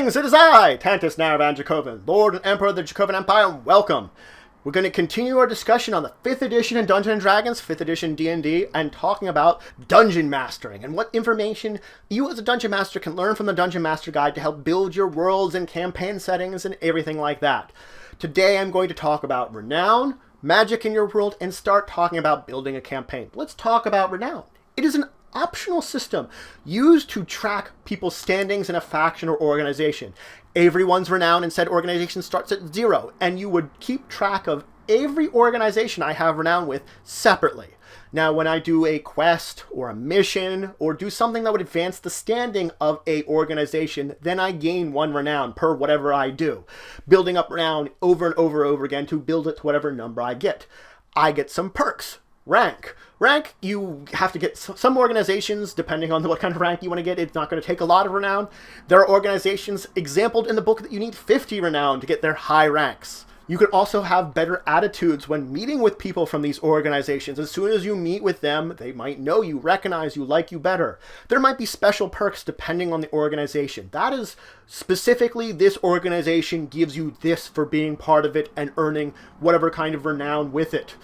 Greetings, it is I, Tantus Naravan Dracovin, Lord and Emperor of the Dracovin Empire, and welcome. We're going to continue our discussion on the 5th edition in Dungeons & Dragons, 5th edition D&D, and talking about dungeon mastering, and what information you as a dungeon master can learn from the Dungeon Master Guide to help build your worlds and campaign settings and everything like that. Today I'm going to talk about Renown, magic in your world, and start talking about building a campaign. Let's talk about Renown. It is an optional system used to track people's standings in a faction or organization. Everyone's renown in said organization starts at 0, and you would keep track of every organization I have renown with separately. Now, when I do a quest or a mission or do something that would advance the standing of a organization, then I gain 1 renown per whatever I do, building up renown over and over again to build it to whatever number I get. I get some perks. Rank, you have to get some organizations, depending on what kind of rank you want to get. It's not going to take a lot of renown. There are organizations exampled in the book that you need 50 renown to get their high ranks. You can also have better attitudes when meeting with people from these organizations. As soon as you meet with them, they might know you, recognize you, like you better. There might be special perks depending on the organization. That is specifically, this organization gives you this for being part of it and earning whatever kind of renown with it.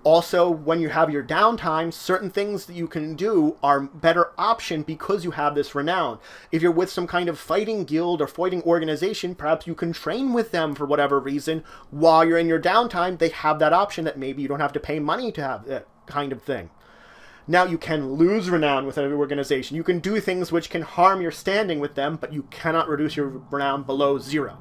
Also, when you have your downtime, certain things that you can do are a better option because you have this renown. If you're with some kind of fighting guild or fighting organization, perhaps you can train with them for whatever reason. While you're in your downtime, they have that option that maybe you don't have to pay money to have that kind of thing. Now, you can lose renown with an organization. You can do things which can harm your standing with them, but you cannot reduce your renown below 0.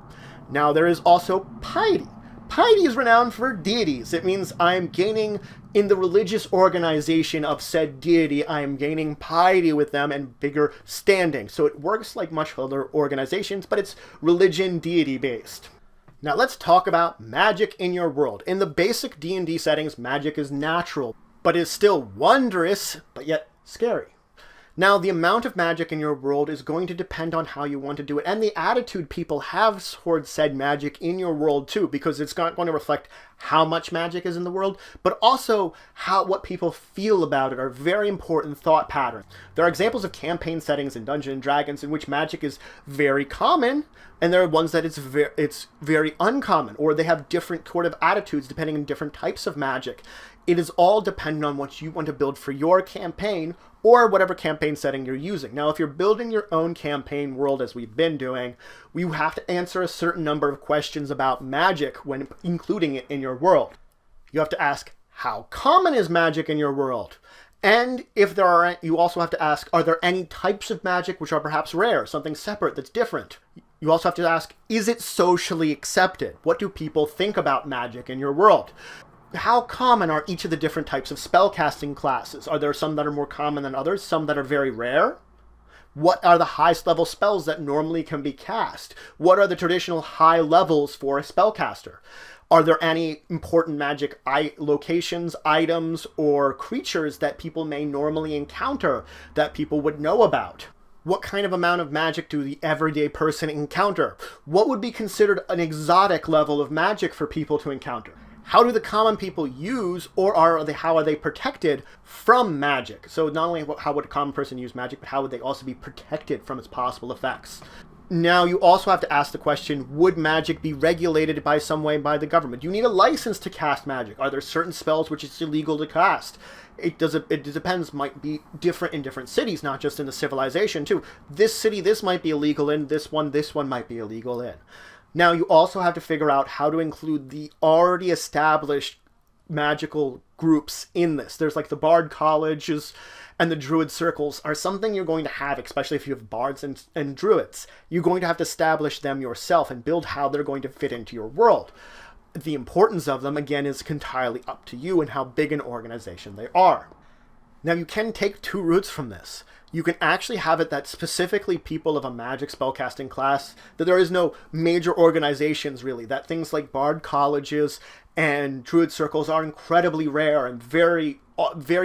Now, there is also piety. Piety is renowned for deities. It means I am gaining in the religious organization of said deity. I am gaining piety with them and bigger standing. So it works like much other organizations, but it's religion deity based. Now let's talk about magic in your world. In the basic D&D settings, magic is natural, but is still wondrous, but yet scary. Now, the amount of magic in your world is going to depend on how you want to do it, and the attitude people have towards said magic in your world too, because it's not going to reflect how much magic is in the world, but also what people feel about it are very important thought patterns. There are examples of campaign settings in Dungeons & Dragons in which magic is very common, and there are ones that it's very uncommon, or they have different sort of attitudes depending on different types of magic. It is all dependent on what you want to build for your campaign or whatever campaign setting you're using. Now, if you're building your own campaign world, as we've been doing, you have to answer a certain number of questions about magic when including it in your world. You have to ask, how common is magic in your world? And if there are, you also have to ask, are there any types of magic which are perhaps rare, something separate that's different? You also have to ask, is it socially accepted? What do people think about magic in your world? How common are each of the different types of spellcasting classes? Are there some that are more common than others, some that are very rare? What are the highest level spells that normally can be cast? What are the traditional high levels for a spellcaster? Are there any important magic locations, items, or creatures that people may normally encounter that people would know about? What kind of amount of magic do the everyday person encounter? What would be considered an exotic level of magic for people to encounter? How do the common people use, or how are they protected from magic? So not only how would a common person use magic, but how would they also be protected from its possible effects? Now, you also have to ask the question, would magic be regulated by some way by the government? Do you need a license to cast magic? Are there certain spells which it's illegal to cast? It depends, might be different in different cities, not just in the civilization too. This city, this might be illegal in, this one might be illegal in. Now, you also have to figure out how to include the already established magical groups in this. There's like the bard colleges and the druid circles are something you're going to have, especially if you have bards and druids. You're going to have to establish them yourself and build how they're going to fit into your world. The importance of them, again, is entirely up to you and how big an organization they are. Now, you can take 2 routes from this. You can actually have it that specifically people of a magic spellcasting class, that there is no major organizations really, that things like bard colleges and druid circles are incredibly rare and very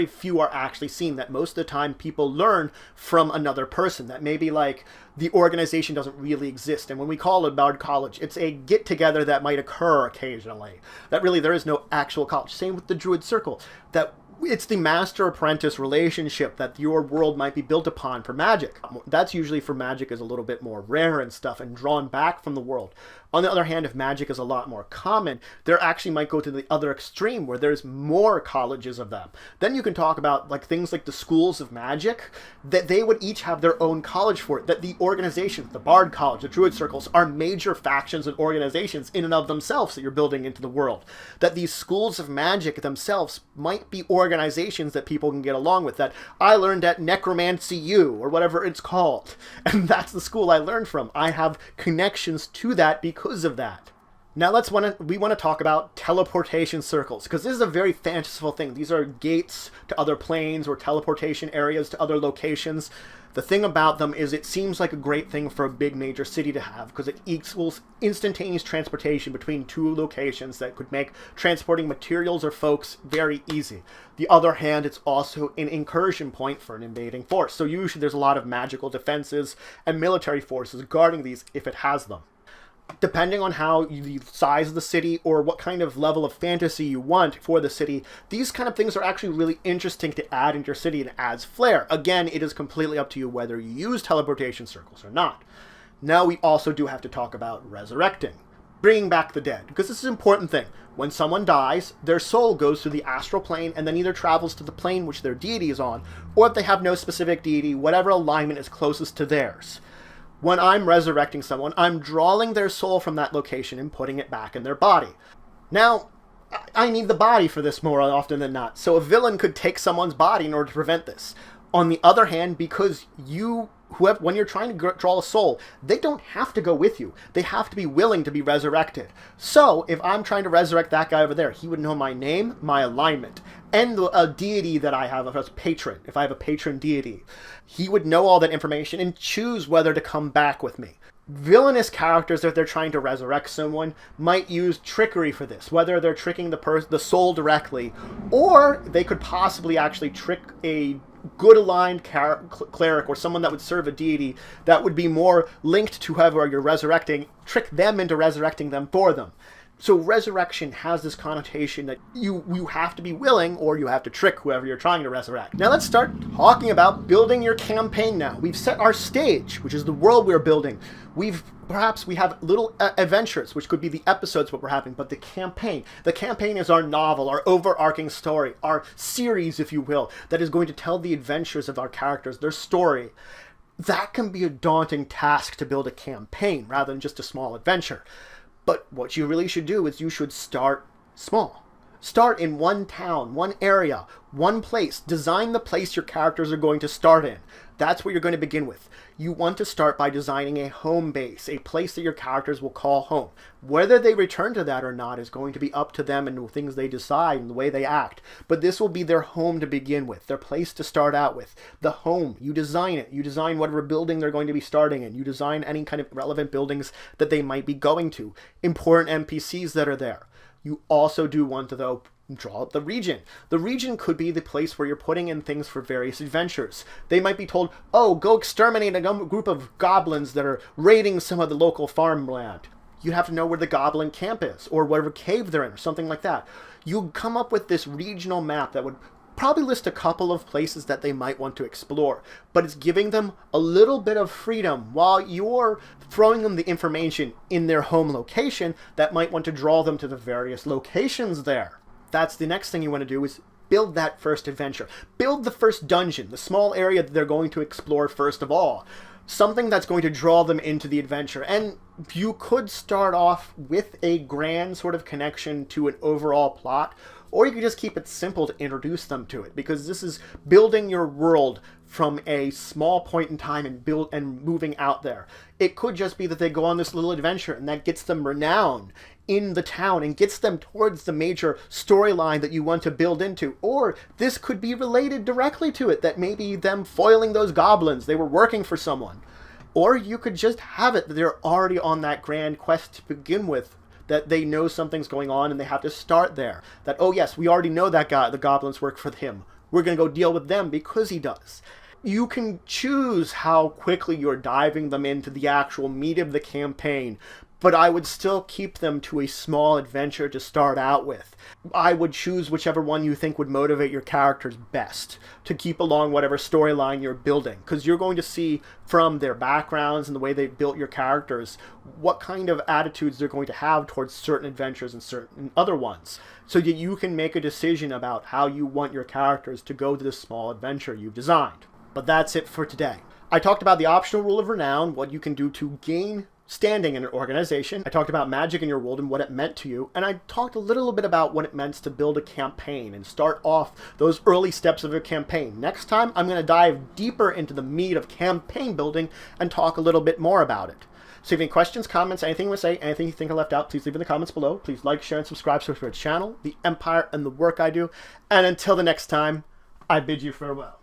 few are actually seen, that most of the time people learn from another person, that maybe like the organization doesn't really exist. And when we call it bard college, it's a get together that might occur occasionally, that really there is no actual college. Same with the druid circle, that It's the master-apprentice relationship that your world might be built upon for magic. That's usually for magic is a little bit more rare and stuff and drawn back from the world. On the other hand, if magic is a lot more common, there actually might go to the other extreme where there's more colleges of them. Then you can talk about like things like the schools of magic, that they would each have their own college for it, that the organizations, the Bard College, the Druid Circles, are major factions and organizations in and of themselves that you're building into the world. That these schools of magic themselves might be organizations that people can get along with, that I learned at Necromancy U, or whatever it's called. And that's the school I learned from. I have connections to that because of that. Now we want to talk about teleportation circles, because this is a very fanciful thing. These are gates to other planes or teleportation areas to other locations. The thing about them is it seems like a great thing for a big major city to have, because it equals instantaneous transportation between two locations that could make transporting materials or folks very easy. The other hand, it's also an incursion point for an invading force. So usually there's a lot of magical defenses and military forces guarding these if it has them. Depending on how the size of the city or what kind of level of fantasy you want for the city, these kind of things are actually really interesting to add into your city and adds flair. Again, it is completely up to you whether you use teleportation circles or not. Now we also do have to talk about resurrecting, bringing back the dead, because this is an important thing. When someone dies, their soul goes through the astral plane and then either travels to the plane which their deity is on, or if they have no specific deity, whatever alignment is closest to theirs. When I'm resurrecting someone, I'm drawing their soul from that location and putting it back in their body. Now, I need the body for this more often than not, so a villain could take someone's body in order to prevent this. On the other hand, because when you're trying to draw a soul, they don't have to go with you. They have to be willing to be resurrected. So, if I'm trying to resurrect that guy over there, he would know my name, my alignment, and a deity that I have as patron, if I have a patron deity. He would know all that information and choose whether to come back with me. Villainous characters, if they're trying to resurrect someone, might use trickery for this, whether they're tricking the soul directly, or they could possibly actually trick a good aligned cleric or someone that would serve a deity that would be more linked to whoever you're resurrecting, trick them into resurrecting them for them. So resurrection has this connotation that you have to be willing or you have to trick whoever you're trying to resurrect. Now let's start talking about building your campaign now. We've set our stage, which is the world we're building. Perhaps we have little adventures, which could be the episodes what we're having, but the campaign is our novel, our overarching story, our series, if you will, that is going to tell the adventures of our characters, their story. That can be a daunting task to build a campaign rather than just a small adventure. But what you really should do is you should start small. Start in one town, one area, one place. Design the place your characters are going to start in. That's what you're going to begin with. You want to start by designing a home base, a place that your characters will call home. Whether they return to that or not is going to be up to them and the things they decide and the way they act. But this will be their home to begin with, their place to start out with. The home, you design it. You design whatever building they're going to be starting in. You design any kind of relevant buildings that they might be going to. Important NPCs that are there. You also do want to, though, draw up the region. The region could be the place where you're putting in things for various adventures. They might be told, oh, go exterminate a group of goblins that are raiding some of the local farmland. You have to know where the goblin camp is, or whatever cave they're in, or something like that. You come up with this regional map that would probably list a couple of places that they might want to explore, but it's giving them a little bit of freedom while you're throwing them the information in their home location that might want to draw them to the various locations there. That's the next thing you want to do, is build that first adventure. Build the first dungeon, the small area that they're going to explore first of all. Something that's going to draw them into the adventure. And you could start off with a grand sort of connection to an overall plot, or you could just keep it simple to introduce them to it, because this is building your world from a small point in time and moving out there. It could just be that they go on this little adventure and that gets them renown in the town and gets them towards the major storyline that you want to build into. Or this could be related directly to it, that maybe them foiling those goblins, they were working for someone. Or you could just have it that they're already on that grand quest to begin with, that they know something's going on and they have to start there. That, oh yes, we already know that guy, the goblins work for him. We're going to go deal with them because he does. You can choose how quickly you're diving them into the actual meat of the campaign, but I would still keep them to a small adventure to start out with. I would choose whichever one you think would motivate your characters best to keep along whatever storyline you're building, because you're going to see from their backgrounds and the way they built your characters what kind of attitudes they're going to have towards certain adventures and certain other ones, so that you can make a decision about how you want your characters to go to this small adventure you've designed. But that's it for today. I talked about the optional rule of Renown, what you can do to gain standing in an organization. I talked about magic in your world and what it meant to you, and I talked a little bit about what it meant to build a campaign and start off those early steps of a campaign. Next time, I'm going to dive deeper into the meat of campaign building and talk a little bit more about it. So if you have any questions, comments, anything you want to say, anything you think I left out, please leave in the comments below. Please like, share, and subscribe to the channel, the Empire, and the work I do. And until the next time, I bid you farewell.